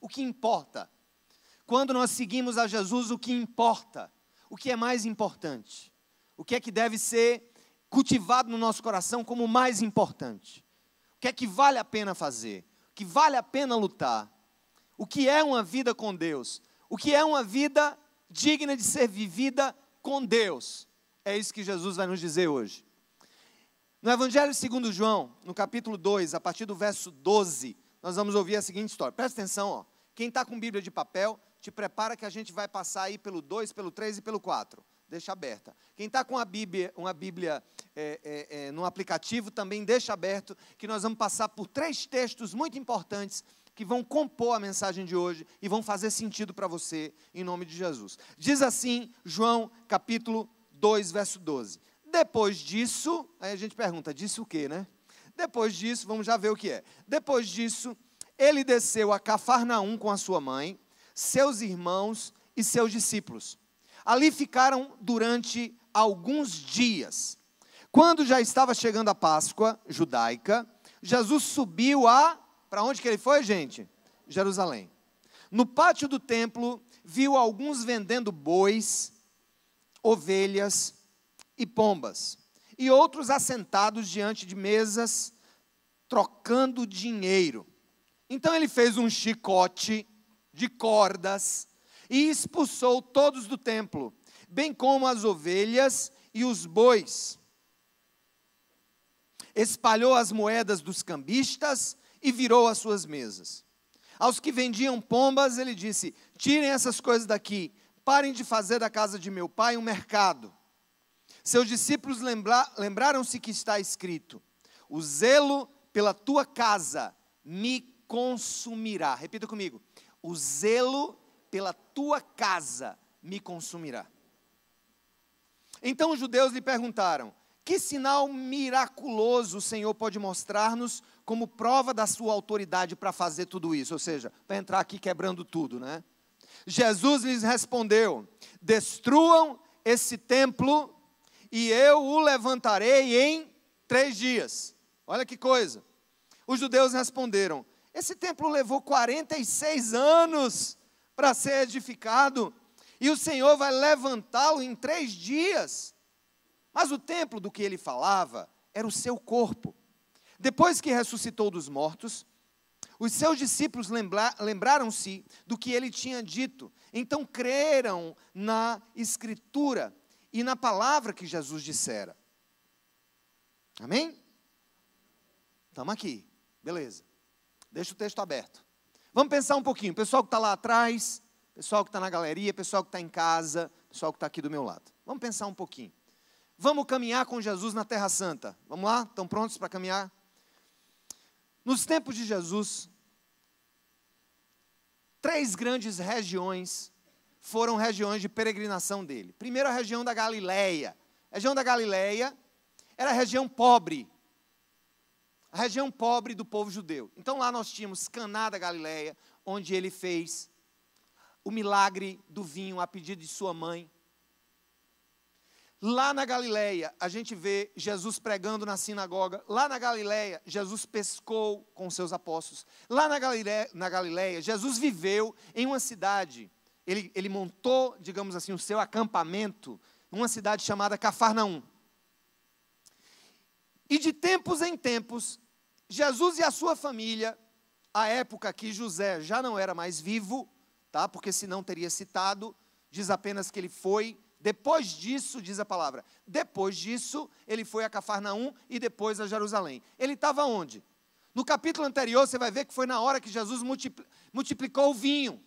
que importa. Quando nós seguimos a Jesus, o que importa? O que é mais importante? O que é que deve ser cultivado no nosso coração como o mais importante? O que é que vale a pena fazer? O que vale a pena lutar? O que é uma vida com Deus? O que é uma vida digna de ser vivida com Deus? É isso que Jesus vai nos dizer hoje. No Evangelho segundo João, no capítulo 2, a partir do verso 12, nós vamos ouvir a seguinte história. Presta atenção, ó. Quem está com Bíblia de papel, te prepara que a gente vai passar aí pelo 2, pelo 3 e pelo 4. Deixa aberta. Quem está com uma Bíblia no aplicativo, também deixa aberto, que nós vamos passar por 3 textos muito importantes que vão compor a mensagem de hoje e vão fazer sentido para você, em nome de Jesus. Diz assim, João, capítulo 2, verso 12. Depois disso, aí a gente pergunta, disse o quê, né? Depois disso, vamos já ver o que é. Depois disso, ele desceu a Cafarnaum com a sua mãe, seus irmãos e seus discípulos. Ali ficaram durante alguns dias. Quando já estava chegando a Páscoa judaica, Jesus subiu para onde que ele foi, gente? Jerusalém. No pátio do templo, viu alguns vendendo bois, ovelhas e pombas, e outros assentados diante de mesas, trocando dinheiro. Então ele fez um chicote de cordas e expulsou todos do templo, bem como as ovelhas e os bois. Espalhou as moedas dos cambistas e virou as suas mesas. Aos que vendiam pombas, ele disse: tirem essas coisas daqui, parem de fazer da casa de meu pai um mercado. Seus discípulos lembraram-se que está escrito: o zelo pela tua casa me consumirá. Repita comigo: o zelo pela tua casa me consumirá. Então os judeus lhe perguntaram: que sinal miraculoso o Senhor pode mostrar-nos como prova da sua autoridade para fazer tudo isso? Ou seja, para entrar aqui quebrando tudo, né? Jesus lhes respondeu: destruam esse templo e eu o levantarei em 3 dias. Olha que coisa. Os judeus responderam: esse templo levou 46 anos para ser edificado, e o Senhor vai levantá-lo em 3 dias. Mas o templo do que ele falava era o seu corpo. Depois que ressuscitou dos mortos, os seus discípulos lembraram-se do que ele tinha dito. Então creram na Escritura e na palavra que Jesus dissera. Amém? Estamos aqui, beleza. Deixa o texto aberto. Vamos pensar um pouquinho. Pessoal que está lá atrás, pessoal que está na galeria, pessoal que está em casa, pessoal que está aqui do meu lado. Vamos pensar um pouquinho. Vamos caminhar com Jesus na Terra Santa. Vamos lá? Estão prontos para caminhar? Nos tempos de Jesus, 3 grandes regiões foram regiões de peregrinação dele. Primeiro, a região da Galileia. A região da Galileia era a região pobre. A região pobre do povo judeu. Então lá nós tínhamos Caná da Galileia, onde ele fez o milagre do vinho a pedido de sua mãe. Lá na Galileia, a gente vê Jesus pregando na sinagoga. Lá na Galileia, Jesus pescou com seus apóstolos. Lá na Galileia, Jesus viveu em uma cidade. Ele montou, digamos assim, o seu acampamento numa cidade chamada Cafarnaum. E de tempos em tempos, Jesus e a sua família, à época que José já não era mais vivo, tá? Porque senão teria citado, diz apenas que ele foi. Depois disso, diz a palavra, depois disso, ele foi a Cafarnaum e depois a Jerusalém. Ele estava onde? No capítulo anterior, você vai ver que foi na hora que Jesus multiplicou o vinho.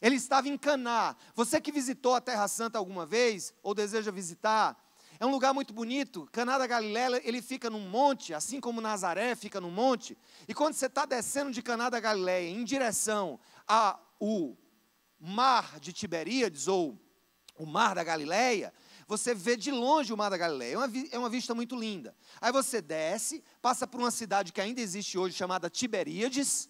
Ele estava em Caná. Você que visitou a Terra Santa alguma vez, ou deseja visitar, é um lugar muito bonito. Caná da Galileia, ele fica num monte, assim como Nazaré fica num monte. E quando você está descendo de Caná da Galileia em direção ao mar de Tiberíades, ou o mar da Galileia, você vê de longe o mar da Galileia. É uma vista muito linda. Aí você desce, passa por uma cidade que ainda existe hoje, chamada Tiberíades.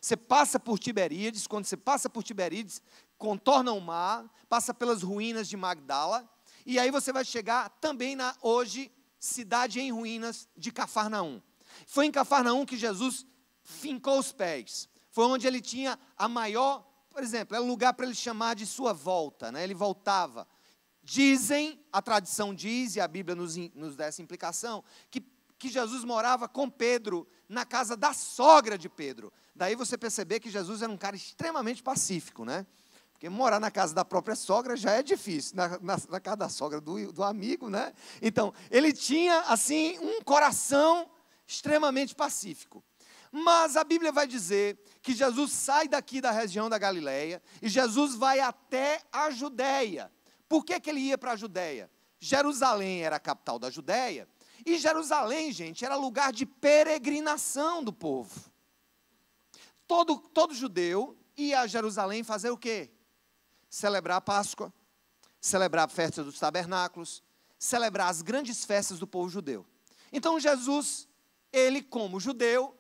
Você passa por Tiberíades. Quando você passa por Tiberíades, contorna o mar, passa pelas ruínas de Magdala, e aí você vai chegar também na hoje cidade em ruínas de Cafarnaum. Foi em Cafarnaum que Jesus fincou os pés. Foi onde ele tinha a maior, por exemplo, era um lugar para ele chamar de sua volta, né? Ele voltava. Dizem, a tradição diz, e a Bíblia nos dá essa implicação, que Jesus morava com Pedro na casa da sogra de Pedro. Daí você perceber que Jesus era um cara extremamente pacífico, né? Porque morar na casa da própria sogra já é difícil, na casa da sogra do amigo, né? Então, ele tinha, assim, um coração extremamente pacífico. Mas a Bíblia vai dizer que Jesus sai daqui da região da Galileia e Jesus vai até a Judéia. Por que ele ia para a Judéia? Jerusalém era a capital da Judéia, e Jerusalém, gente, era lugar de peregrinação do povo. Todo judeu ia a Jerusalém fazer o quê? Celebrar a Páscoa, celebrar a festa dos tabernáculos, celebrar as grandes festas do povo judeu. Então Jesus, ele como judeu,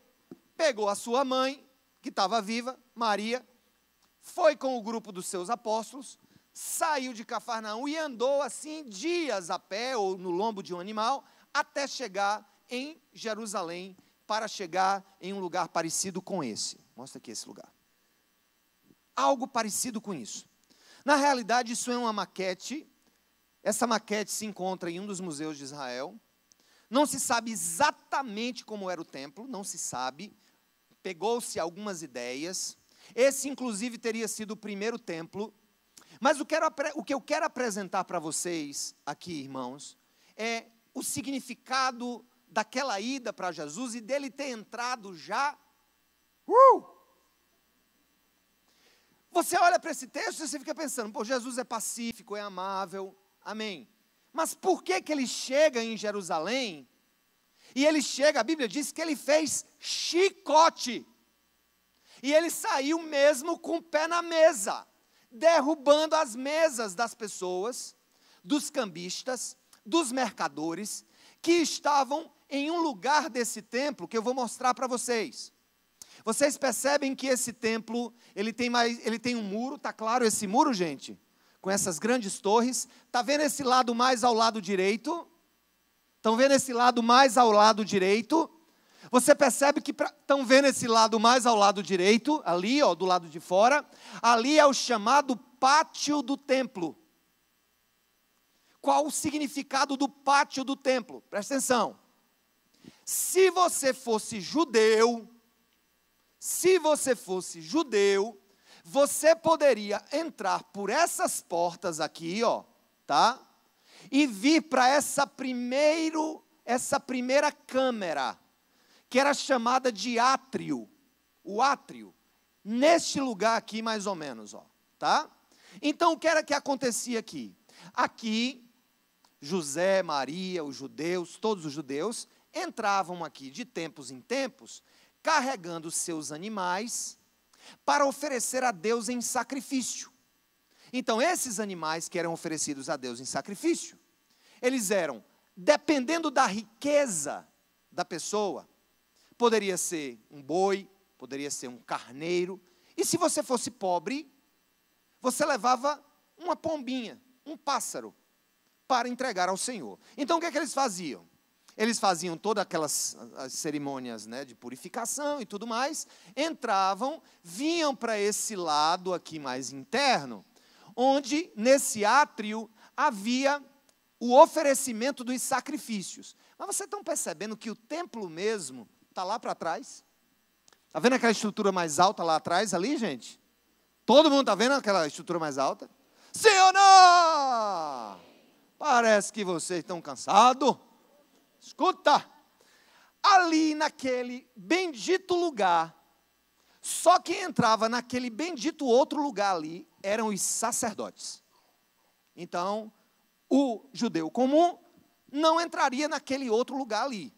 pegou a sua mãe, que estava viva, Maria, foi com o grupo dos seus apóstolos, saiu de Cafarnaum e andou assim dias a pé ou no lombo de um animal até chegar em Jerusalém, para chegar em um lugar parecido com esse. Mostra aqui esse lugar. Algo parecido com isso. Na realidade, isso é uma maquete. Essa maquete se encontra em um dos museus de Israel. Não se sabe exatamente como era o templo, não se sabe. Pegou-se algumas ideias. Esse, inclusive, teria sido o primeiro templo. Mas o que eu quero apresentar para vocês aqui, irmãos, é o significado daquela ida para Jesus e dele ter entrado já. Você olha para esse texto e você fica pensando, pô, Jesus é pacífico, é amável, amém. Mas por que ele chega em Jerusalém? E ele chega, a Bíblia diz que ele fez chicote. E ele saiu mesmo com o pé na mesa, derrubando as mesas das pessoas, dos cambistas, dos mercadores, que estavam em um lugar desse templo, que eu vou mostrar para vocês. Vocês percebem que esse templo, ele tem um muro, está claro esse muro, gente? Com essas grandes torres. Está vendo esse lado mais ao lado direito? Estão vendo esse lado mais ao lado direito? Você percebe que estão vendo esse lado mais ao lado direito, ali, ó, do lado de fora? Ali é o chamado pátio do templo. Qual o significado do pátio do templo? Presta atenção. Se você fosse judeu, você poderia entrar por essas portas aqui, ó, tá? E vir para essa primeira câmara, que era chamada de átrio, o átrio, neste lugar aqui mais ou menos, ó, tá? Então o que era que acontecia aqui? Aqui, José, Maria, os judeus, todos os judeus, entravam aqui de tempos em tempos, carregando seus animais, para oferecer a Deus em sacrifício. Então esses animais que eram oferecidos a Deus em sacrifício, eles eram, dependendo da riqueza da pessoa, poderia ser um boi, poderia ser um carneiro, e se você fosse pobre, você levava uma pombinha, um pássaro, para entregar ao Senhor. Então o que é que eles faziam? Eles faziam todas aquelas as cerimônias, né, de purificação e tudo mais, entravam, vinham para esse lado aqui mais interno, onde nesse átrio havia o oferecimento dos sacrifícios. Mas vocês estão percebendo que o templo mesmo está lá para trás? Está vendo aquela estrutura mais alta lá atrás, ali, gente? Todo mundo está vendo aquela estrutura mais alta? Sim ou não? Parece que vocês estão cansados. Escuta, ali naquele bendito lugar, só quem entrava naquele bendito outro lugar ali, eram os sacerdotes. Então, o judeu comum não entraria naquele outro lugar ali.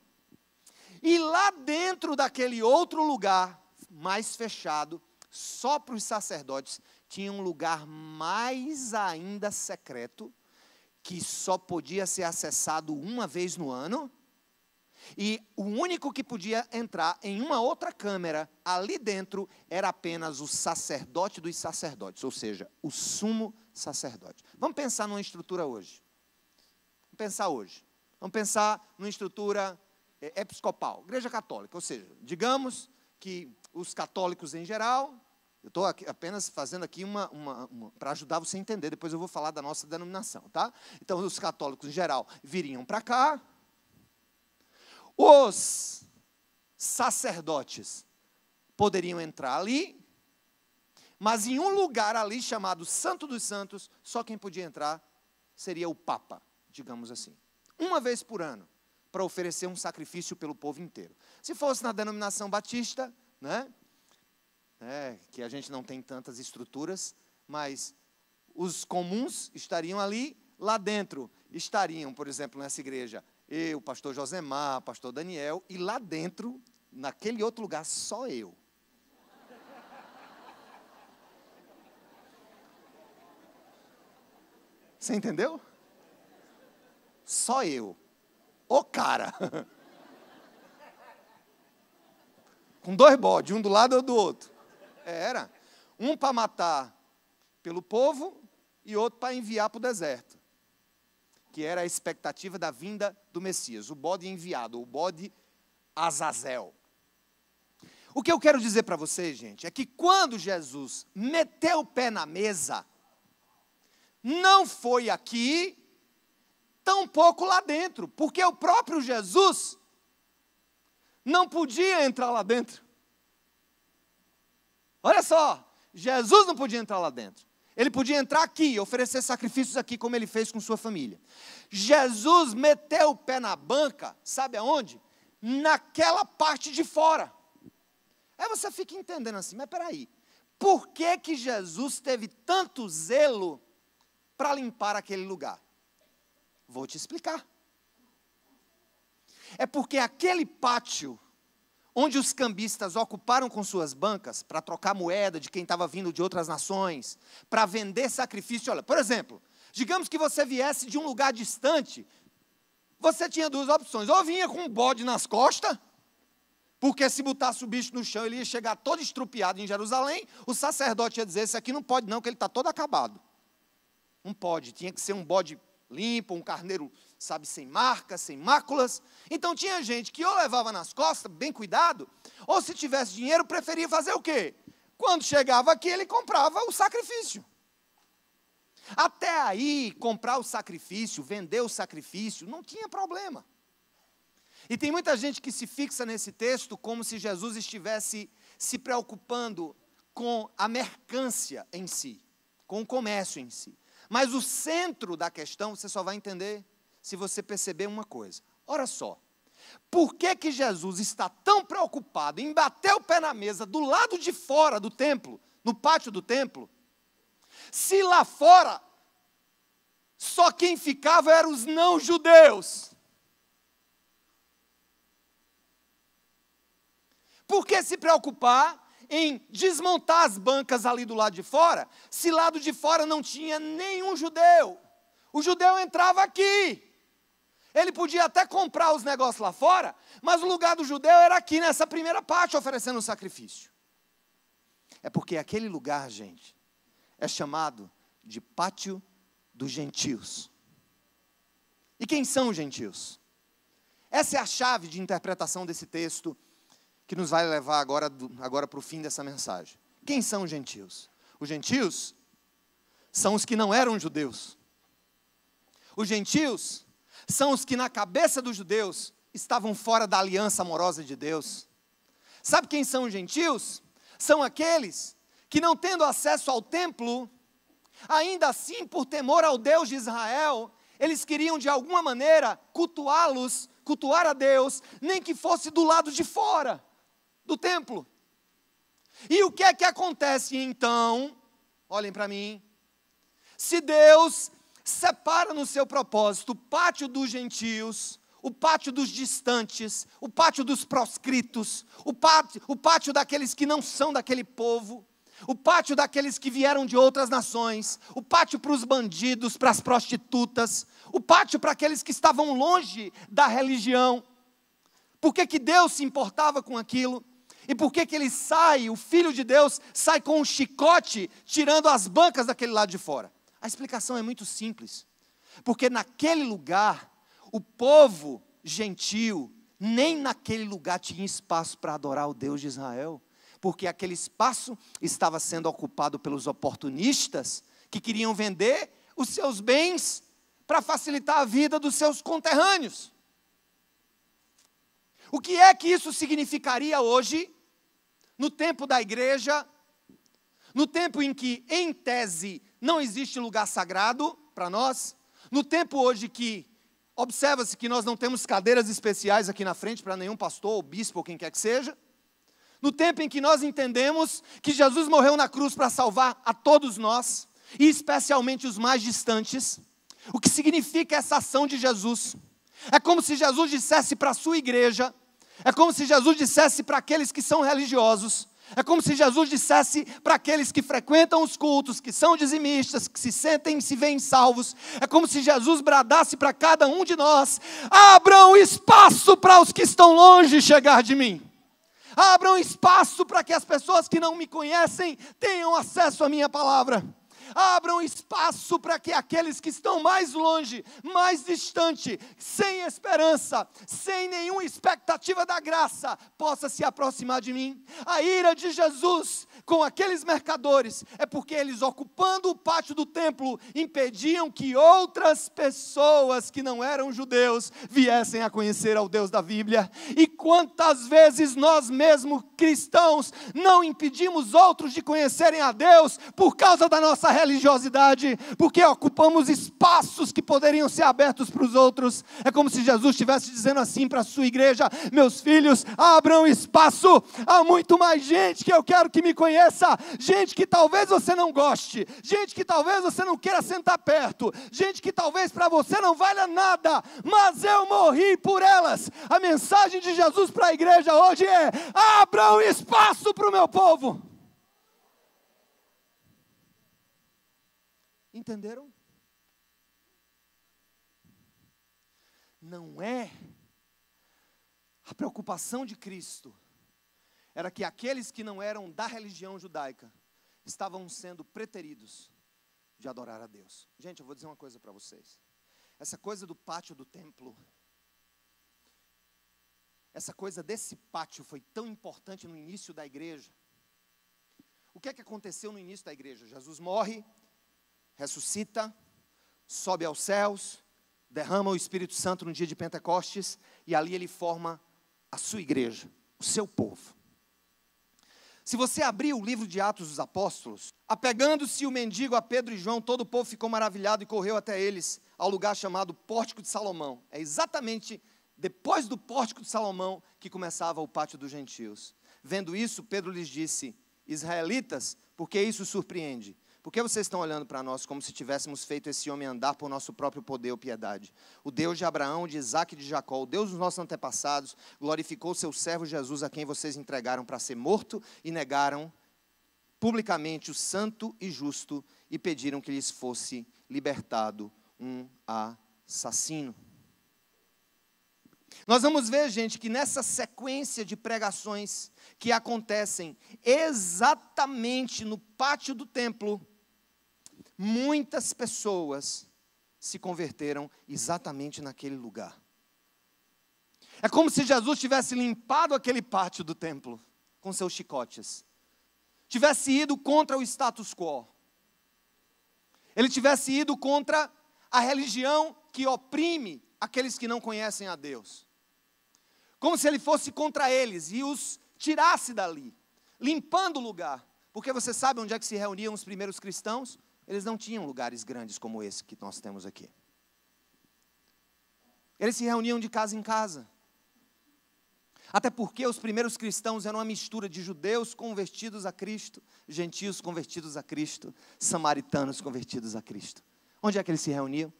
E lá dentro daquele outro lugar, mais fechado, só para os sacerdotes, tinha um lugar mais ainda secreto, que só podia ser acessado uma vez no ano, e o único que podia entrar em uma outra câmara, ali dentro, era apenas o sacerdote dos sacerdotes, ou seja, o sumo sacerdote. Vamos pensar numa estrutura hoje. Vamos pensar numa estrutura episcopal, igreja católica, ou seja, digamos que os católicos em geral, eu estou apenas fazendo aqui para ajudar você a entender, depois eu vou falar da nossa denominação, tá? Então, os católicos em geral viriam para cá, os sacerdotes poderiam entrar ali, mas em um lugar ali chamado Santo dos Santos, só quem podia entrar seria o Papa, digamos assim. Uma vez por ano, para oferecer um sacrifício pelo povo inteiro. Se fosse na denominação batista, né? Que a gente não tem tantas estruturas, mas os comuns estariam ali, lá dentro estariam, por exemplo, nessa igreja, eu, pastor Josemar, pastor Daniel, e lá dentro, naquele outro lugar, só eu. Você entendeu? Só eu. O cara. Com 2 bodes, um do lado ou do outro. Era. Um para matar pelo povo e outro para enviar para o deserto. Que era a expectativa da vinda do Messias. O bode enviado, o bode Azazel. O que eu quero dizer para vocês, gente, é que quando Jesus meteu o pé na mesa, não foi aqui, tampouco lá dentro, porque o próprio Jesus não podia entrar lá dentro. Olha só, Jesus não podia entrar lá dentro. Ele podia entrar aqui, oferecer sacrifícios aqui, como ele fez com sua família. Jesus meteu o pé na banca, sabe aonde? Naquela parte de fora. Aí você fica entendendo assim, mas peraí, por que Jesus teve tanto zelo para limpar aquele lugar? Vou te explicar. É porque aquele pátio, onde os cambistas ocuparam com suas bancas, para trocar moeda de quem estava vindo de outras nações, para vender sacrifício. Olha, por exemplo, digamos que você viesse de um lugar distante, você tinha 2 opções, ou vinha com um bode nas costas, porque se botasse o bicho no chão, ele ia chegar todo estrupiado em Jerusalém, o sacerdote ia dizer, esse aqui não pode não, que ele está todo acabado. Não pode, tinha que ser um bode limpo, um carneiro, sabe, sem marcas, sem máculas. Então tinha gente que ou levava nas costas, bem cuidado, ou se tivesse dinheiro, preferia fazer o quê? Quando chegava aqui, ele comprava o sacrifício. Até aí, comprar o sacrifício, vender o sacrifício, não tinha problema. E tem muita gente que se fixa nesse texto como se Jesus estivesse se preocupando com a mercância em si, com o comércio em si. Mas o centro da questão, você só vai entender se você perceber uma coisa. Olha só, por que Jesus está tão preocupado em bater o pé na mesa do lado de fora do templo, no pátio do templo, se lá fora só quem ficava eram os não-judeus? Por que se preocupar em desmontar as bancas ali do lado de fora, se lado de fora não tinha nenhum judeu? O judeu entrava aqui. Ele podia até comprar os negócios lá fora, mas o lugar do judeu era aqui, nessa primeira parte, oferecendo o sacrifício. É porque aquele lugar, gente, é chamado de pátio dos gentios. E quem são os gentios? Essa é a chave de interpretação desse texto, que nos vai levar agora para o fim dessa mensagem. Quem são os gentios? Os gentios são os que não eram judeus. Os gentios são os que na cabeça dos judeus estavam fora da aliança amorosa de Deus. Sabe quem são os gentios? São aqueles que, não tendo acesso ao templo, ainda assim, por temor ao Deus de Israel, eles queriam de alguma maneira cultuar a Deus, nem que fosse do lado de fora do templo. E o que é que acontece então? Olhem para mim. Se Deus separa no seu propósito o pátio dos gentios, o pátio dos distantes, o pátio dos proscritos, o pátio daqueles que não são daquele povo, o pátio daqueles que vieram de outras nações, o pátio para os bandidos, para as prostitutas, o pátio para aqueles que estavam longe da religião. Por que Deus se importava com aquilo? E por que ele sai, o Filho de Deus, sai com um chicote, tirando as bancas daquele lado de fora? A explicação é muito simples. Porque naquele lugar, o povo gentil Nem naquele lugar tinha espaço para adorar o Deus de Israel, porque aquele espaço estava sendo ocupado pelos oportunistas que queriam vender os seus bens para facilitar a vida dos seus conterrâneos. O que é que isso significaria hoje, no tempo da igreja, no tempo em que, em tese, não existe lugar sagrado para nós, no tempo hoje que observa-se que nós não temos cadeiras especiais aqui na frente para nenhum pastor, ou bispo, ou quem quer que seja. No tempo em que nós entendemos que Jesus morreu na cruz para salvar a todos nós, e especialmente os mais distantes. O que significa essa ação de Jesus? É como se Jesus dissesse para a sua igreja, é como se Jesus dissesse para aqueles que são religiosos, é como se Jesus dissesse para aqueles que frequentam os cultos, que são dizimistas, que se sentem e se veem salvos. É como se Jesus bradasse para cada um de nós: abram espaço para os que estão longe chegar de mim. Abram espaço para que as pessoas que não me conhecem tenham acesso à minha palavra. Abram espaço para que aqueles que estão mais longe, mais distante, sem esperança, sem nenhuma expectativa da graça, possa se aproximar de mim. A ira de Jesus com aqueles mercadores é porque eles, ocupando o pátio do templo, impediam que outras pessoas que não eram judeus viessem a conhecer ao Deus da Bíblia. E quantas vezes nós mesmos cristãos não impedimos outros de conhecerem a Deus por causa da nossa religiosidade, porque ocupamos espaços que poderiam ser abertos para os outros. É como se Jesus estivesse dizendo assim para a sua igreja: meus filhos, abram espaço, há muito mais gente que eu quero que me conheça, gente que talvez você não goste, gente que talvez você não queira sentar perto, gente que talvez para você não valha nada, mas eu morri por elas. A mensagem de Jesus para a igreja hoje é: abram espaço para o meu povo. Entenderam? Não é a preocupação de Cristo, era que aqueles que não eram da religião judaica estavam sendo preteridos de adorar a Deus. Gente, eu vou dizer uma coisa para vocês. Essa coisa do pátio do templo, essa coisa desse pátio foi tão importante no início da igreja. O que é que aconteceu no início da igreja? Jesus morre, ressuscita, sobe aos céus, derrama o Espírito Santo no dia de Pentecostes, e ali ele forma a sua igreja, o seu povo. Se você abrir o livro de Atos dos Apóstolos, apegando-se o mendigo a Pedro e João, todo o povo ficou maravilhado e correu até eles, ao lugar chamado Pórtico de Salomão. É exatamente depois do Pórtico de Salomão que começava o pátio dos gentios. Vendo isso, Pedro lhes disse: israelitas, por que isso surpreende? Por que vocês estão olhando para nós como se tivéssemos feito esse homem andar por nosso próprio poder ou piedade? O Deus de Abraão, de Isaque e de Jacó, o Deus dos nossos antepassados, glorificou seu servo Jesus, a quem vocês entregaram para ser morto e negaram publicamente o santo e justo e pediram que lhes fosse libertado um assassino. Nós vamos ver, gente, que nessa sequência de pregações que acontecem exatamente no pátio do templo, muitas pessoas se converteram exatamente naquele lugar. É como se Jesus tivesse limpado aquele pátio do templo com seus chicotes, tivesse ido contra o status quo, ele tivesse ido contra a religião que oprime aqueles que não conhecem a Deus, como se ele fosse contra eles e os tirasse dali, limpando o lugar. Porque você sabe onde é que se reuniam os primeiros cristãos? Eles não tinham lugares grandes como esse que nós temos aqui. Eles se reuniam de casa em casa. Até porque os primeiros cristãos eram uma mistura de judeus convertidos a Cristo, gentios convertidos a Cristo, samaritanos convertidos a Cristo. Onde é que eles se reuniam?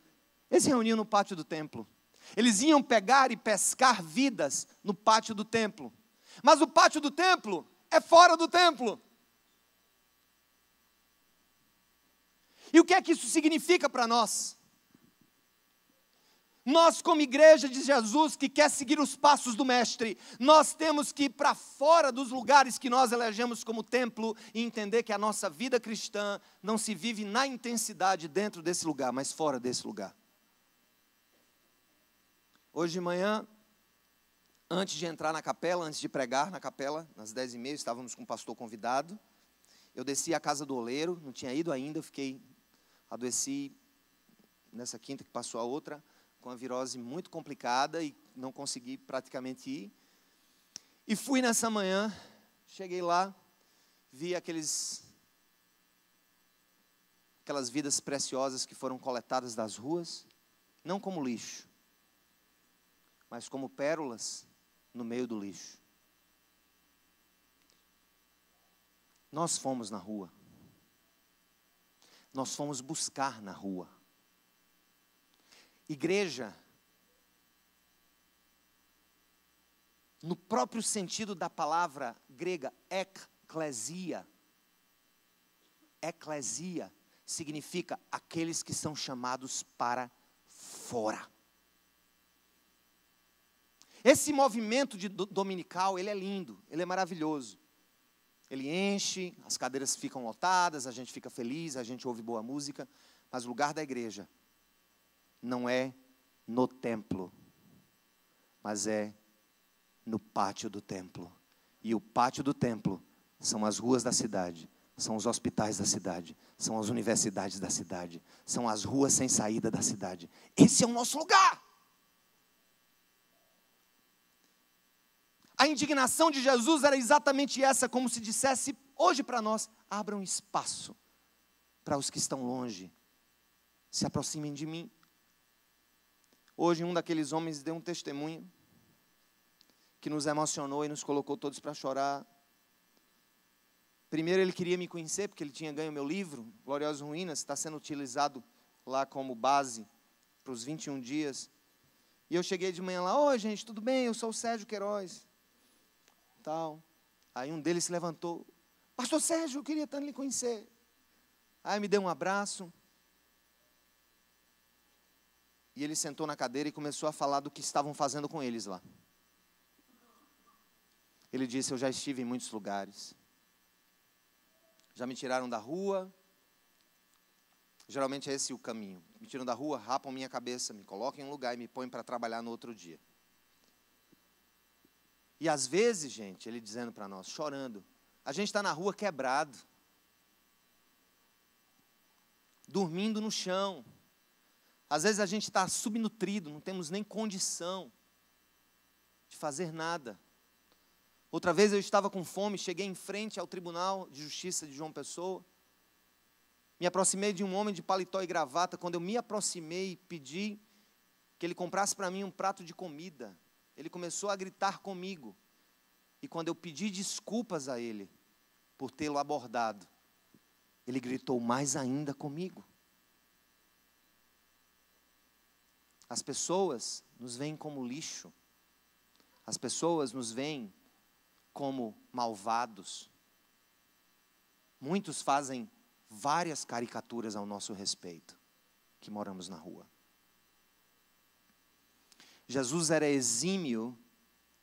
Eles se reuniam no pátio do templo. Eles iam pegar e pescar vidas no pátio do templo. Mas o pátio do templo é fora do templo. E o que é que isso significa para nós? Nós, como igreja de Jesus, que quer seguir os passos do Mestre, nós temos que ir para fora dos lugares que nós elegemos como templo e entender que a nossa vida cristã não se vive na intensidade dentro desse lugar, mas fora desse lugar. Hoje de manhã, antes de entrar na capela, antes de pregar na capela, nas 10h30, estávamos com o pastor convidado. Eu desci à casa do oleiro, não tinha ido ainda, adoeci nessa quinta que passou a outra, com a virose muito complicada e não consegui praticamente ir. E fui nessa manhã, cheguei lá, vi aquelas vidas preciosas que foram coletadas das ruas, não como lixo, mas como pérolas no meio do lixo. Nós fomos na rua. Nós fomos buscar na rua. Igreja, no próprio sentido da palavra grega, eclesia. Eclesia significa aqueles que são chamados para fora. Esse movimento dominical, ele é lindo, ele é maravilhoso. Ele enche, as cadeiras ficam lotadas, a gente fica feliz, a gente ouve boa música, mas o lugar da igreja não é no templo, mas é no pátio do templo. E o pátio do templo são as ruas da cidade, são os hospitais da cidade, são as universidades da cidade, são as ruas sem saída da cidade. Esse é o nosso lugar. A indignação de Jesus era exatamente essa, como se dissesse hoje para nós: abram espaço para os que estão longe, se aproximem de mim. Hoje um daqueles homens deu um testemunho que nos emocionou e nos colocou todos para chorar. Primeiro ele queria me conhecer, porque ele tinha ganho meu livro, Gloriosas Ruínas, está sendo utilizado lá como base para os 21 dias. E eu cheguei de manhã lá: oi gente, tudo bem? Eu sou o Sérgio Queiroz. Tal. Aí um deles se levantou: pastor Sérgio, eu queria tanto lhe conhecer. Aí me deu um abraço. E ele sentou na cadeira e começou a falar do que estavam fazendo com eles lá. Ele disse: eu já estive em muitos lugares. Já me tiraram da rua. Geralmente é esse o caminho. Me tiram da rua, rapam minha cabeça, me colocam em um lugar e me põem para trabalhar no outro dia. E às vezes, gente, ele dizendo para nós, chorando, a gente está na rua quebrado, dormindo no chão. Às vezes a gente está subnutrido, não temos nem condição de fazer nada. Outra vez eu estava com fome, cheguei em frente ao Tribunal de Justiça de João Pessoa, me aproximei de um homem de paletó e gravata. Quando eu me aproximei e pedi que ele comprasse para mim um prato de comida, ele começou a gritar comigo. E quando eu pedi desculpas a ele por tê-lo abordado, ele gritou mais ainda comigo. As pessoas nos veem como lixo. As pessoas nos veem como malvados. Muitos fazem várias caricaturas ao nosso respeito, que moramos na rua. Jesus era exímio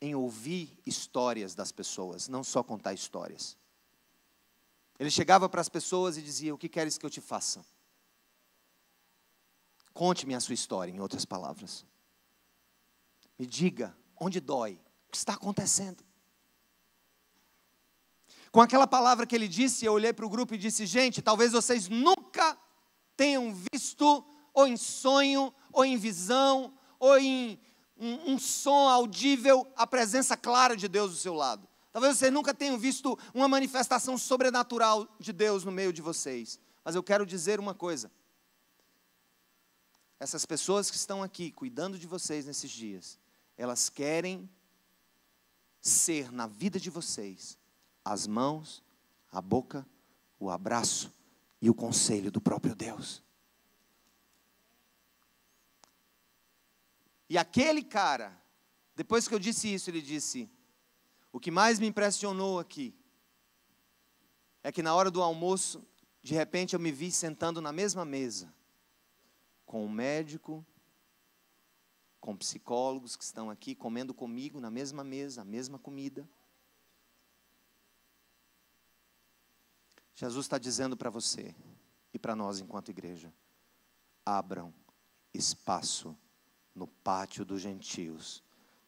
em ouvir histórias das pessoas, não só contar histórias. Ele chegava para as pessoas e dizia: o que queres que eu te faça? Conte-me a sua história, em outras palavras. Me diga onde dói, o que está acontecendo. Com aquela palavra que ele disse, eu olhei para o grupo e disse: gente, talvez vocês nunca tenham visto, ou em sonho, ou em visão, ou em um som audível, a presença clara de Deus do seu lado. Talvez vocês nunca tenham visto uma manifestação sobrenatural de Deus no meio de vocês. Mas eu quero dizer uma coisa: essas pessoas que estão aqui cuidando de vocês nesses dias, elas querem ser na vida de vocês as mãos, a boca, o abraço e o conselho do próprio Deus. E aquele cara, depois que eu disse isso, ele disse: o que mais me impressionou aqui é que na hora do almoço, de repente eu me vi sentando na mesma mesa com um médico, com psicólogos que estão aqui comendo comigo na mesma mesa, a mesma comida. Jesus está dizendo para você e para nós enquanto igreja: abram espaço no pátio dos gentios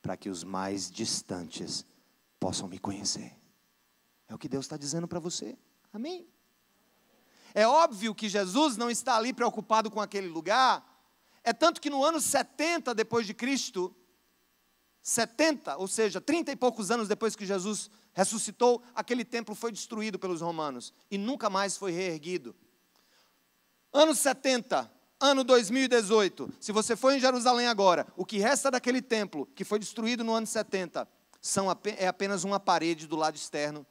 para que os mais distantes possam me conhecer. É o que Deus está dizendo para você. Amém? É óbvio que Jesus não está ali preocupado com aquele lugar. É tanto que no ano 70 depois de Cristo, 70, ou seja, 30 e poucos anos depois que Jesus ressuscitou, aquele templo foi destruído pelos romanos e nunca mais foi reerguido. Ano 70, ano 2018, se você for em Jerusalém agora, o que resta daquele templo, que foi destruído no ano 70, é apenas uma parede do lado externo,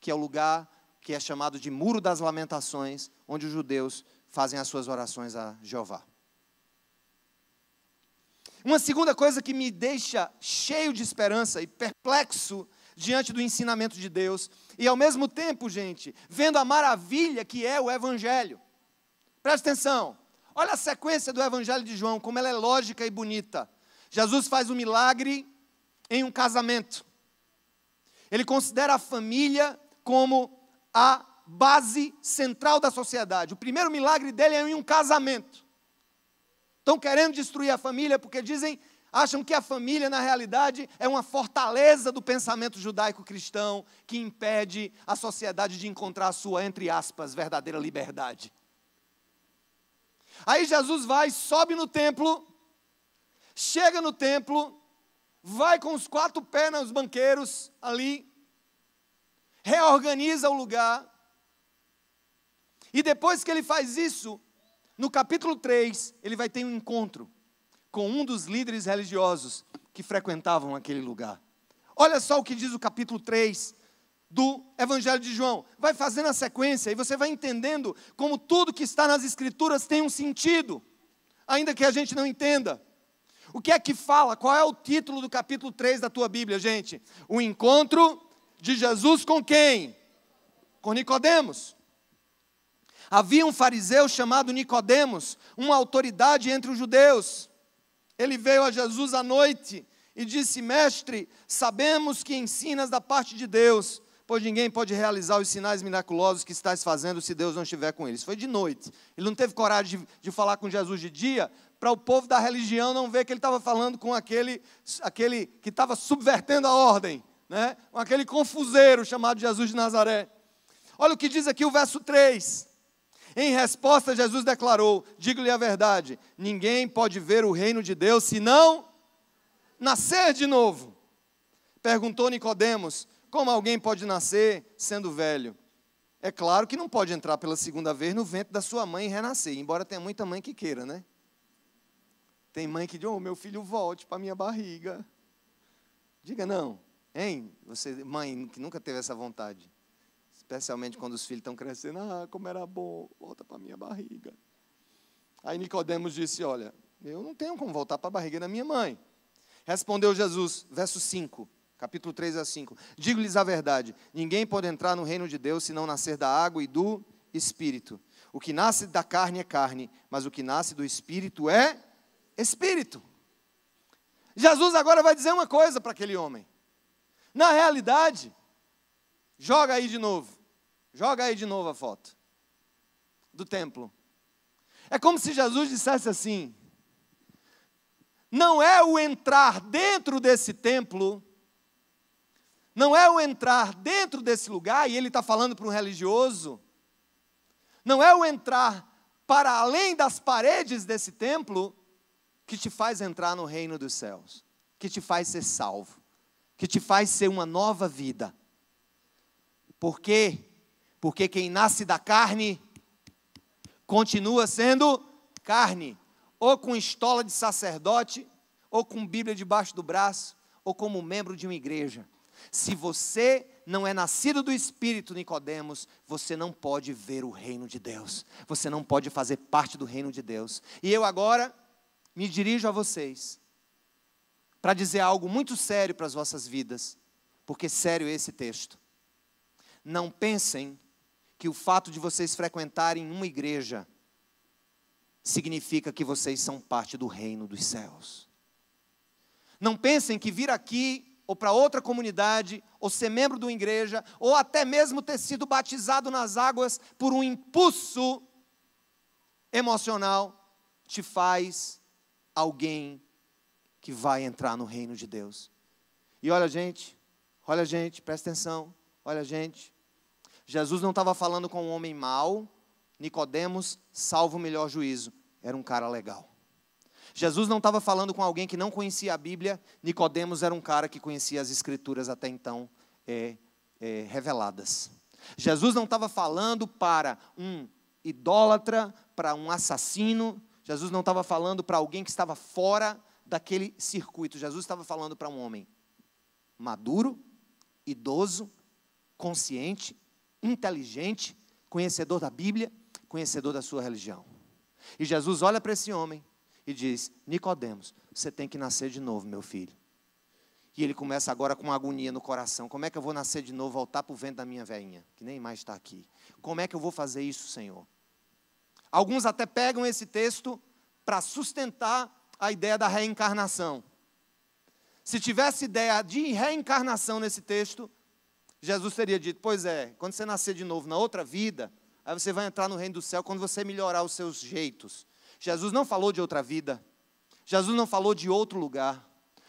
que é o lugar que é chamado de Muro das Lamentações, onde os judeus fazem as suas orações a Jeová. Uma segunda coisa que me deixa cheio de esperança e perplexo diante do ensinamento de Deus, e ao mesmo tempo, gente, vendo a maravilha que é o Evangelho. Presta atenção, olha a sequência do Evangelho de João, como ela é lógica e bonita. Jesus faz um milagre em um casamento. Ele considera a família como a base central da sociedade. O primeiro milagre dele é em um casamento. Estão querendo destruir a família porque acham que a família, na realidade, é uma fortaleza do pensamento judaico-cristão que impede a sociedade de encontrar a sua, entre aspas, verdadeira liberdade. Aí Jesus sobe no templo, chega no templo, vai com os 4 pés nos banqueiros ali, reorganiza o lugar, e depois que ele faz isso, no capítulo 3, ele vai ter um encontro com um dos líderes religiosos que frequentavam aquele lugar. Olha só o que diz o capítulo 3 do Evangelho de João. Vai fazendo a sequência e você vai entendendo como tudo que está nas Escrituras tem um sentido, ainda que a gente não entenda. O que é que fala? Qual é o título do capítulo 3 da tua Bíblia, gente? O encontro de Jesus com quem? Com Nicodemos. Havia um fariseu chamado Nicodemos, uma autoridade entre os judeus. Ele veio a Jesus à noite e disse: Mestre, sabemos que ensinas da parte de Deus, pois ninguém pode realizar os sinais miraculosos que estás fazendo se Deus não estiver com eles. Foi de noite. Ele não teve coragem de falar com Jesus de dia, para o povo da religião não ver que ele estava falando com aquele que estava subvertendo a ordem, né? Com aquele confuseiro chamado Jesus de Nazaré. Olha o que diz aqui o verso 3. Em resposta, Jesus declarou: digo-lhe a verdade, ninguém pode ver o reino de Deus se não nascer de novo. Perguntou Nicodemos: como alguém pode nascer sendo velho? É claro que não pode entrar pela segunda vez no ventre da sua mãe e renascer, embora tenha muita mãe que queira, né? Tem mãe que diz: meu filho, volte para a minha barriga. Diga não, hein? Você, mãe, que nunca teve essa vontade. Especialmente quando os filhos estão crescendo. Como era bom, volta para a minha barriga. Aí Nicodemos disse: olha, eu não tenho como voltar para a barriga da minha mãe. Respondeu Jesus, verso 5, capítulo 3, verso 5. Digo-lhes a verdade, ninguém pode entrar no reino de Deus se não nascer da água e do Espírito. O que nasce da carne é carne, mas o que nasce do Espírito é Espírito. Jesus agora vai dizer uma coisa para aquele homem. Na realidade, joga aí de novo a foto do templo. É como se Jesus dissesse assim: não é o entrar dentro desse templo, não é o entrar dentro desse lugar, e ele está falando para um religioso, não é o entrar para além das paredes desse templo que te faz entrar no reino dos céus, que te faz ser salvo, que te faz ser uma nova vida. Por quê? Porque quem nasce da carne continua sendo carne, ou com estola de sacerdote, ou com Bíblia debaixo do braço, ou como membro de uma igreja. Se você não é nascido do Espírito, Nicodemos, você não pode ver o reino de Deus, você não pode fazer parte do reino de Deus. E eu agora me dirijo a vocês para dizer algo muito sério para as vossas vidas, porque sério é esse texto. Não pensem que o fato de vocês frequentarem uma igreja significa que vocês são parte do reino dos céus. Não pensem que vir aqui ou para outra comunidade, ou ser membro de uma igreja, ou até mesmo ter sido batizado nas águas por um impulso emocional, te faz alguém que vai entrar no reino de Deus. E olha, gente, presta atenção, olha, gente. Jesus não estava falando com um homem mau, Nicodemos, salvo o melhor juízo, era um cara legal. Jesus não estava falando com alguém que não conhecia a Bíblia, Nicodemos era um cara que conhecia as Escrituras até então reveladas. Jesus não estava falando para um idólatra, para um assassino, Jesus não estava falando para alguém que estava fora daquele circuito, Jesus estava falando para um homem maduro, idoso, consciente, inteligente, conhecedor da Bíblia, conhecedor da sua religião. E Jesus olha para esse homem e diz: Nicodemos, você tem que nascer de novo, meu filho. E ele começa agora com uma agonia no coração: como é que eu vou nascer de novo, voltar para o ventre da minha velhinha, que nem mais está aqui? Como é que eu vou fazer isso, Senhor? Alguns até pegam esse texto para sustentar a ideia da reencarnação. Se tivesse ideia de reencarnação nesse texto, Jesus teria dito: pois é, quando você nascer de novo na outra vida, aí você vai entrar no reino do céu quando você melhorar os seus jeitos. Jesus não falou de outra vida, Jesus não falou de outro lugar,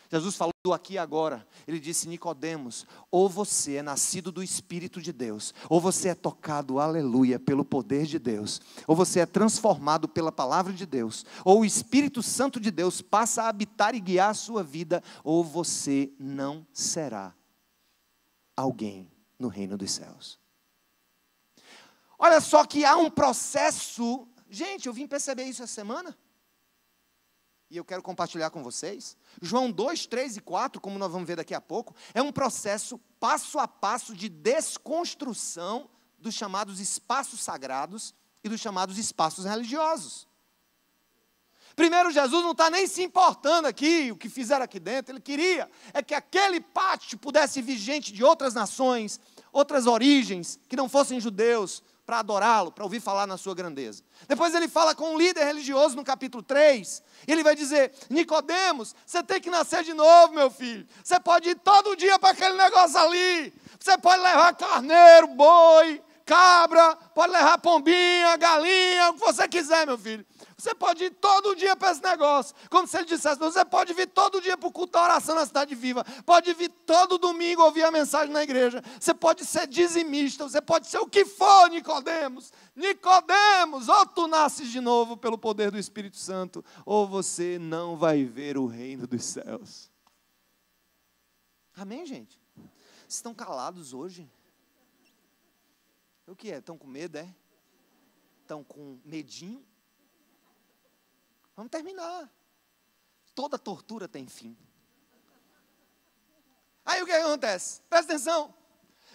Jesus falou do aqui e agora. Ele disse: Nicodemos, ou você é nascido do Espírito de Deus, ou você é tocado, aleluia, pelo poder de Deus, ou você é transformado pela palavra de Deus, ou o Espírito Santo de Deus passa a habitar e guiar a sua vida, ou você não será alguém no reino dos céus. Olha só que há um processo. Gente, eu vim perceber isso essa semana, e eu quero compartilhar com vocês. João 2, 3 e 4, como nós vamos ver daqui a pouco, é um processo passo a passo de desconstrução dos chamados espaços sagrados e dos chamados espaços religiosos. Primeiro, Jesus não está nem se importando aqui, o que fizeram aqui dentro. Ele queria que aquele pátio pudesse vir gente de outras nações, outras origens, que não fossem judeus, para adorá-lo, para ouvir falar na sua grandeza. Depois ele fala com um líder religioso no capítulo 3, e ele vai dizer: Nicodemos, você tem que nascer de novo, meu filho. Você pode ir todo dia para aquele negócio ali, você pode levar carneiro, boi, cabra, pode levar pombinha, galinha, o que você quiser, meu filho. Você pode ir todo dia para esse negócio. Como se ele dissesse: você pode vir todo dia para o culto da oração na Cidade Viva. Pode vir todo domingo ouvir a mensagem na igreja. Você pode ser dizimista. Você pode ser o que for, Nicodemos. Nicodemos, ou tu nasces de novo pelo poder do Espírito Santo, ou você não vai ver o reino dos céus. Amém, gente? Vocês estão calados hoje? O que é? Estão com medo, é? Estão com medinho? Vamos terminar. Toda tortura tem fim. Aí o que acontece? Presta atenção.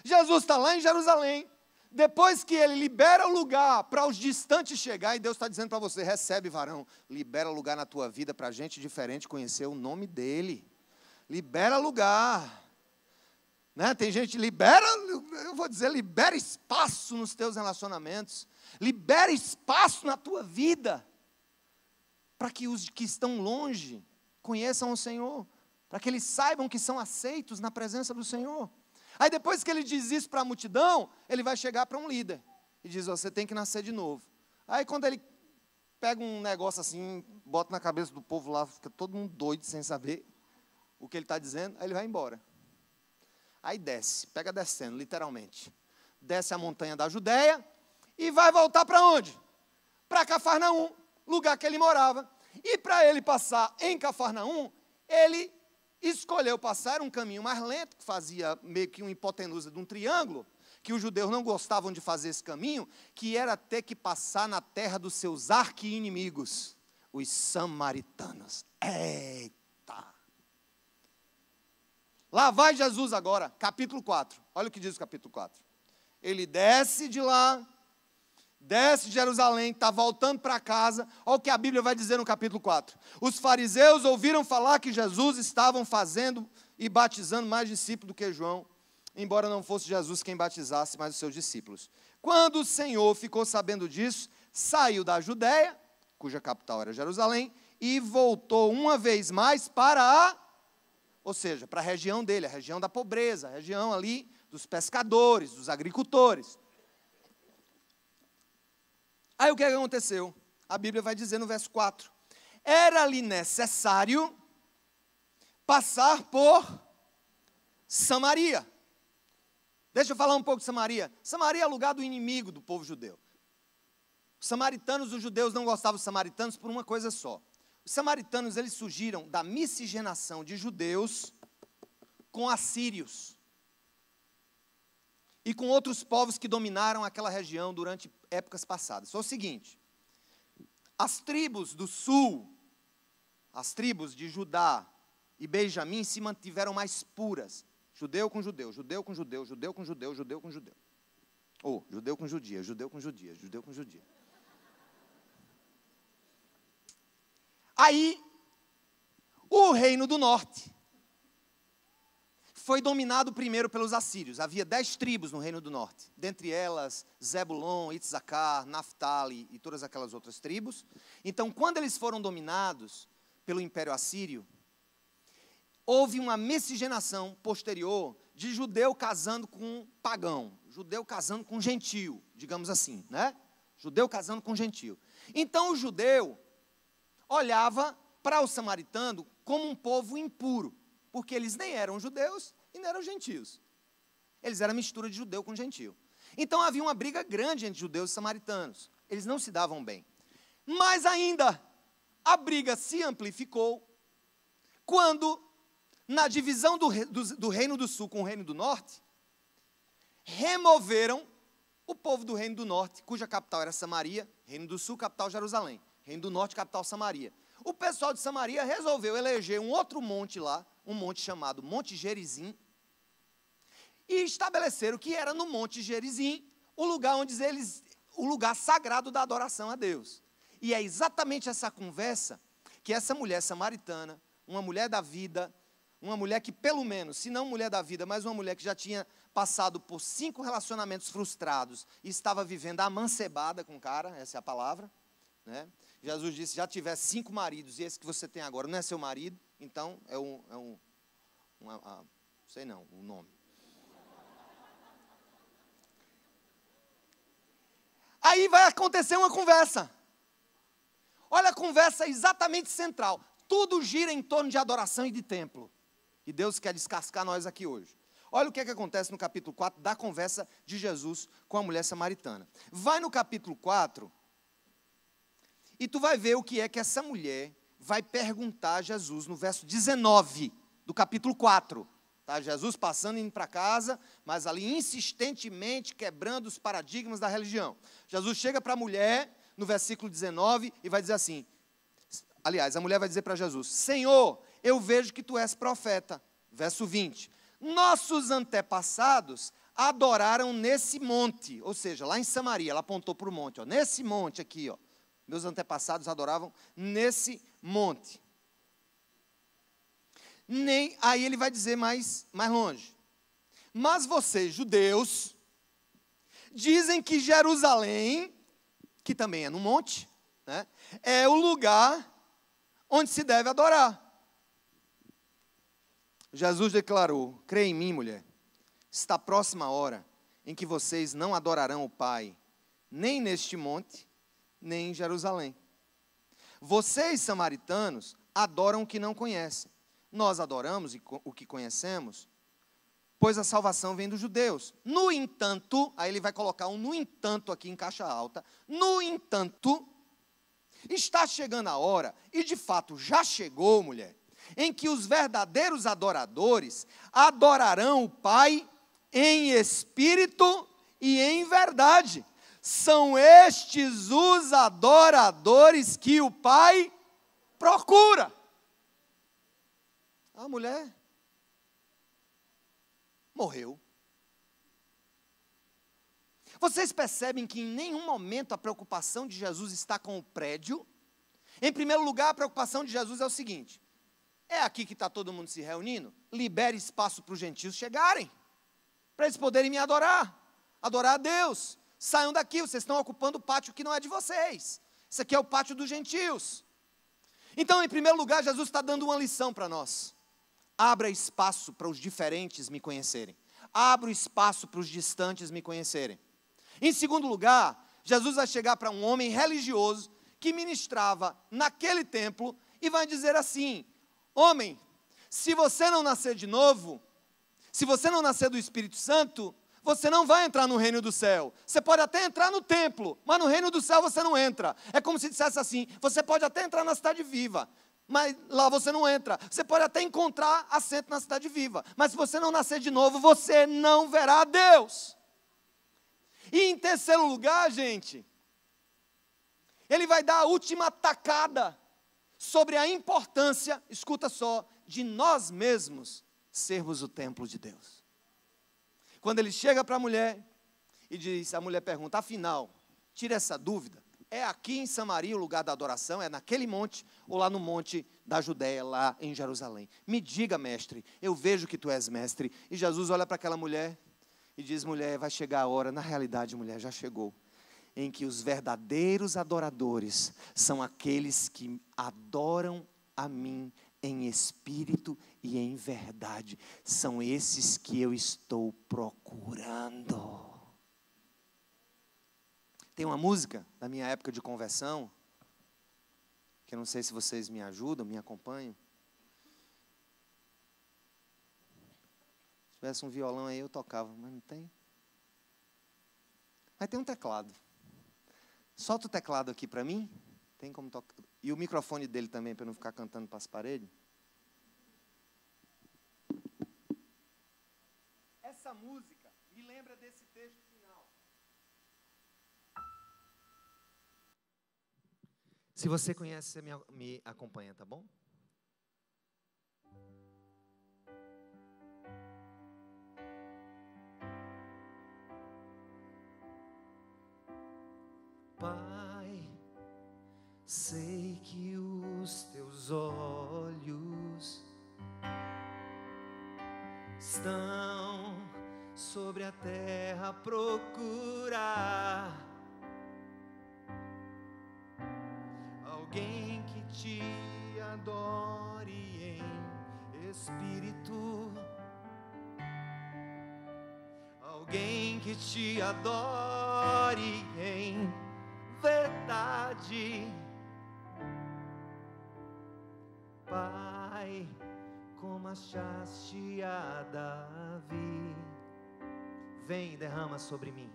Jesus está lá em Jerusalém. Depois que ele libera o lugar para os distantes chegar, e Deus está dizendo para você: recebe, varão, libera lugar na tua vida para gente diferente conhecer o nome dele. Libera lugar. Né? Tem gente, libera espaço nos teus relacionamentos. Libera espaço na tua vida, para que os que estão longe conheçam o Senhor, para que eles saibam que são aceitos na presença do Senhor. Aí depois que ele diz isso para a multidão, ele vai chegar para um líder e diz: você tem que nascer de novo. Aí quando ele pega um negócio assim, bota na cabeça do povo lá, fica todo mundo doido sem saber o que ele está dizendo, aí ele vai embora. Aí desce, pega descendo, literalmente. Desce a montanha da Judéia e vai voltar para onde? Para Cafarnaum, lugar que ele morava. E para ele passar em Cafarnaum, ele escolheu passar, era um caminho mais lento, que fazia meio que uma hipotenusa de um triângulo, que os judeus não gostavam de fazer esse caminho, que era ter que passar na terra dos seus arqui-inimigos, os samaritanos. Eita! Lá vai Jesus agora, capítulo 4. Olha o que diz o capítulo 4. Ele desce de lá, desce de Jerusalém, está voltando para casa. Olha o que a Bíblia vai dizer no capítulo 4. Os fariseus ouviram falar que Jesus estavam fazendo e batizando mais discípulos do que João, embora não fosse Jesus quem batizasse, mas os seus discípulos. Quando o Senhor ficou sabendo disso, saiu da Judéia, cuja capital era Jerusalém, e voltou uma vez mais para ou seja, para a região dele, a região da pobreza, a região ali dos pescadores, dos agricultores. Aí o que aconteceu? A Bíblia vai dizer no verso 4. Era-lhe necessário passar por Samaria. Deixa eu falar um pouco de Samaria. Samaria é lugar do inimigo do povo judeu. Os samaritanos, os judeus não gostavam dos samaritanos por uma coisa só. Os samaritanos, eles surgiram da miscigenação de judeus com assírios e com outros povos que dominaram aquela região durante épocas passadas. Foi o seguinte, as tribos do sul, as tribos de Judá e Benjamim se mantiveram mais puras. Judeu com judeu, judeu com judeu, judeu com judeu, judeu com judeu. Ou judeu com judia, judeu com judia, judeu com judia. Aí, o reino do norte foi dominado primeiro pelos assírios. Havia 10 tribos no reino do norte. Dentre elas, Zebulon, Itzacar, Naftali e todas aquelas outras tribos. Então, quando eles foram dominados pelo Império Assírio, houve uma miscigenação posterior de judeu casando com pagão, judeu casando com gentio, digamos assim, né? Judeu casando com gentio. Então, o judeu olhava para o samaritano como um povo impuro, porque eles nem eram judeus e nem eram gentios. Eles eram mistura de judeu com gentio. Então havia uma briga grande entre judeus e samaritanos. Eles não se davam bem. Mas ainda, a briga se amplificou quando, na divisão do Reino do Sul com o Reino do Norte, removeram o povo do Reino do Norte, cuja capital era Samaria, Reino do Sul, capital Jerusalém. Reino do Norte, capital Samaria. O pessoal de Samaria resolveu eleger um outro monte lá, um monte chamado Monte Gerizim, e estabeleceram que era no Monte Gerizim o lugar onde o lugar sagrado da adoração a Deus. E é exatamente essa conversa que essa mulher samaritana, uma mulher da vida, uma mulher que pelo menos, se não mulher da vida, mas uma mulher que já tinha passado por 5 relacionamentos frustrados e estava vivendo amancebada com o cara, essa é a palavra, né? Jesus disse, já tiver 5 maridos e esse que você tem agora não é seu marido, então sei não, o nome. Aí vai acontecer uma conversa. Olha a conversa exatamente central. Tudo gira em torno de adoração e de templo. E Deus quer descascar nós aqui hoje. Olha o que acontece no capítulo 4 da conversa de Jesus com a mulher samaritana. Vai no capítulo 4... e tu vai ver o que é que essa mulher vai perguntar a Jesus no verso 19 do capítulo 4. Tá? Jesus passando, indo para casa, mas ali insistentemente quebrando os paradigmas da religião. Jesus chega para a mulher no versículo 19 e vai dizer assim, aliás, a mulher vai dizer para Jesus, Senhor, eu vejo que tu és profeta. Verso 20, nossos antepassados adoraram nesse monte, ou seja, lá em Samaria, ela apontou para o monte, ó, nesse monte aqui, ó. Meus antepassados adoravam nesse monte. Aí ele vai dizer mais longe. Mas vocês, judeus, dizem que Jerusalém, que também é no monte, né, é o lugar onde se deve adorar. Jesus declarou, crê em mim, mulher, está próxima a hora em que vocês não adorarão o Pai, nem neste monte, nem em Jerusalém. Vocês, samaritanos, adoram o que não conhecem. Nós adoramos o que conhecemos, pois a salvação vem dos judeus. No entanto, aí ele vai colocar um no entanto aqui em caixa alta. No entanto, está chegando a hora, e de fato já chegou, mulher, em que os verdadeiros adoradores adorarão o Pai em espírito e em verdade. São estes os adoradores que o Pai procura. A mulher morreu. Vocês percebem que em nenhum momento a preocupação de Jesus está com o prédio? Em primeiro lugar, a preocupação de Jesus é o seguinte, é aqui que está todo mundo se reunindo? Libere espaço para os gentios chegarem, para eles poderem me adorar a Deus. Saiam daqui, vocês estão ocupando o pátio que não é de vocês. Isso aqui é o pátio dos gentios. Então, em primeiro lugar, Jesus está dando uma lição para nós. Abra espaço para os diferentes me conhecerem. Abra espaço para os distantes me conhecerem. Em segundo lugar, Jesus vai chegar para um homem religioso que ministrava naquele templo e vai dizer assim, homem, se você não nascer de novo, se você não nascer do Espírito Santo, você não vai entrar no reino do céu. Você pode até entrar no templo, mas no reino do céu você não entra. É como se dissesse assim, você pode até entrar na cidade viva, mas lá você não entra. Você pode até encontrar assento na cidade viva, mas se você não nascer de novo, você não verá Deus. E em terceiro lugar, gente, ele vai dar a última tacada sobre a importância, escuta só, de nós mesmos sermos o templo de Deus. Quando ele chega para a mulher e diz, a mulher pergunta, afinal, tira essa dúvida, é aqui em Samaria o lugar da adoração? É naquele monte ou lá no monte da Judéia, lá em Jerusalém? Me diga, mestre, eu vejo que tu és mestre. E Jesus olha para aquela mulher e diz, mulher, vai chegar a hora, na realidade, mulher, já chegou, em que os verdadeiros adoradores são aqueles que adoram a mim em espírito e em verdade. São esses que eu estou procurando. Tem uma música da minha época de conversão, que eu não sei se vocês me ajudam, me acompanham. Se tivesse um violão aí eu tocava, mas não tem. Mas tem um teclado. Solta o teclado aqui para mim. Tem como tocar. E o microfone dele também, para eu não ficar cantando para as paredes. Essa música me lembra desse texto final. Se você conhece, você me acompanha, tá bom? Pai, sei que os teus olhos estão sobre a terra a procurar alguém que te adore em espírito, alguém que te adore em verdade. Pai, como achaste a Davi, vem e derrama sobre mim.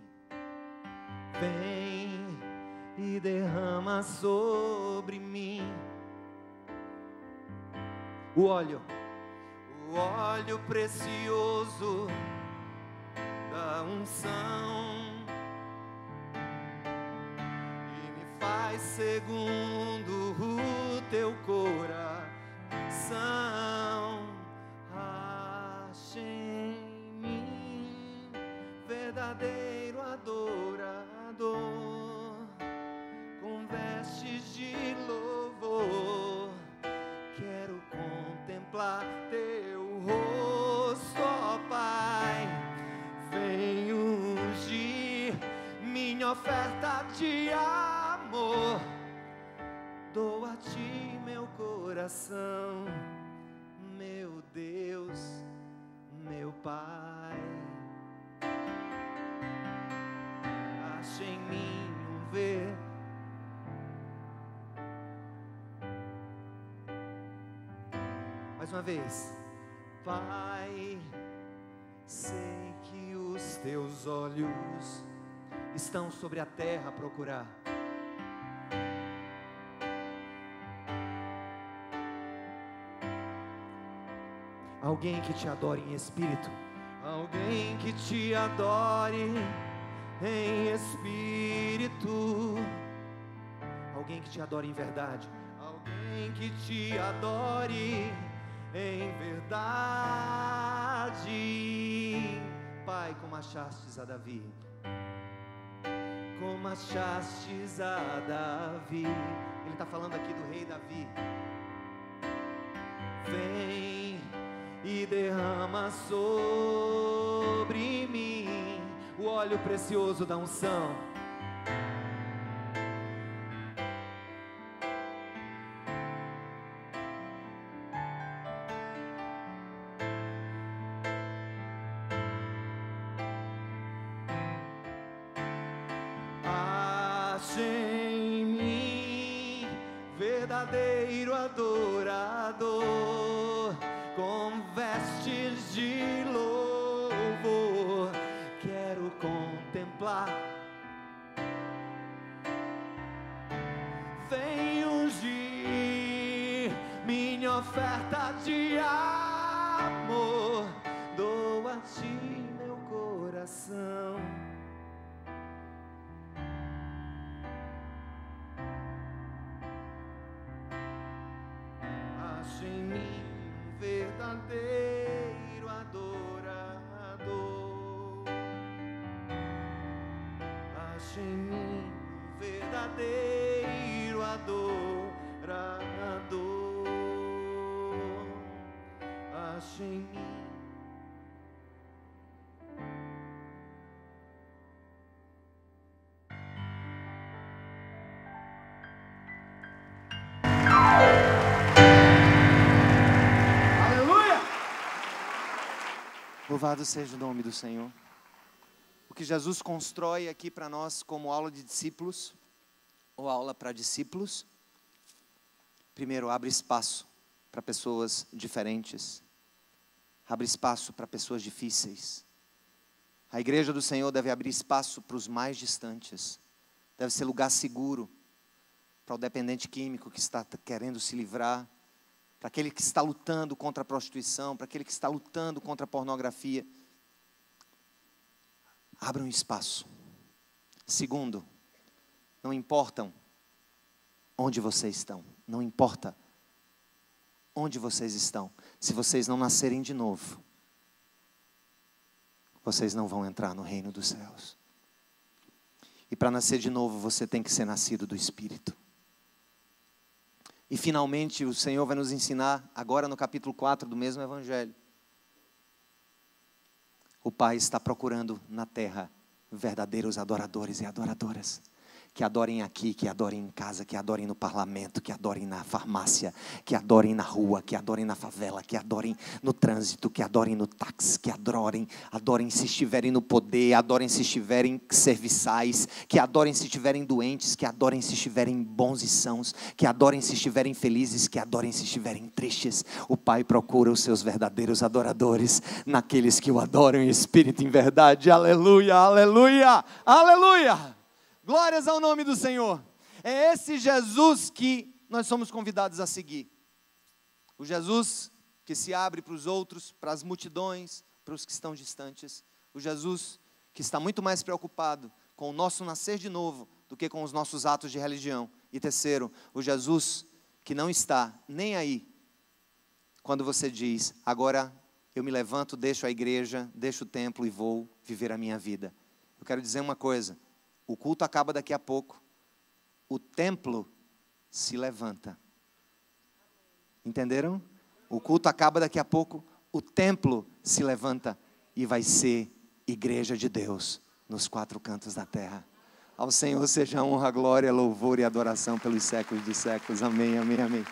Vem e derrama sobre mim o óleo precioso da unção, e me faz segundo o teu coração. Ache em mim verdadeiro adorador, com vestes de louvor. Quero contemplar teu rosto, ó Pai. Vem ungir minha oferta de amor. Dou a ti meu coração, meu Deus, meu Pai. Ache em mim um ver. Mais uma vez. Pai, sei que os teus olhos estão sobre a terra a procurar alguém que te adore em espírito, alguém que te adore em espírito, alguém que te adore em verdade, alguém que te adore em verdade. Pai, como achastes a Davi, como achastes a Davi. Ele está falando aqui do rei Davi. Vem e derrama sobre mim o óleo precioso da unção. Ache em mim verdadeiro adorador, com com vestes de louvor, quero contemplar. Vem ungir minha oferta de amor, dou a ti meu coração. Acho em mim um verdadeiro adorador. Acho em mim um verdadeiro adorador. Acho em mim. Louvado seja o nome do Senhor. O que Jesus constrói aqui para nós como aula de discípulos, ou aula para discípulos, primeiro, abre espaço para pessoas diferentes, abre espaço para pessoas difíceis. A igreja do Senhor deve abrir espaço para os mais distantes, deve ser lugar seguro para o dependente químico que está querendo se livrar, para aquele que está lutando contra a prostituição, para aquele que está lutando contra a pornografia. Abra um espaço. Segundo, não importam onde vocês estão, não importa onde vocês estão, se vocês não nascerem de novo, vocês não vão entrar no reino dos céus. E para nascer de novo, você tem que ser nascido do Espírito. E finalmente o Senhor vai nos ensinar, agora no capítulo 4 do mesmo Evangelho. O Pai está procurando na terra verdadeiros adoradores e adoradoras. Que adorem aqui, que adorem em casa, que adorem no parlamento, que adorem na farmácia, que adorem na rua, que adorem na favela, que adorem no trânsito, que adorem no táxi, que adorem se estiverem no poder, adorem se estiverem serviçais, que adorem se estiverem doentes, que adorem se estiverem bons e sãos, que adorem se estiverem felizes, que adorem se estiverem tristes. O Pai procura os seus verdadeiros adoradores, naqueles que o adoram em espírito e em verdade. Aleluia, aleluia, aleluia! Glórias ao nome do Senhor. É esse Jesus que nós somos convidados a seguir. O Jesus que se abre para os outros, para as multidões, para os que estão distantes. O Jesus que está muito mais preocupado com o nosso nascer de novo do que com os nossos atos de religião. E terceiro, o Jesus que não está nem aí quando você diz: agora eu me levanto, deixo a igreja, deixo o templo e vou viver a minha vida. Eu quero dizer uma coisa: o culto acaba daqui a pouco, o templo se levanta. Entenderam? O culto acaba daqui a pouco, o templo se levanta e vai ser igreja de Deus nos quatro cantos da terra. Ao Senhor seja honra, glória, louvor e adoração pelos séculos dos séculos. Amém, amém, amém.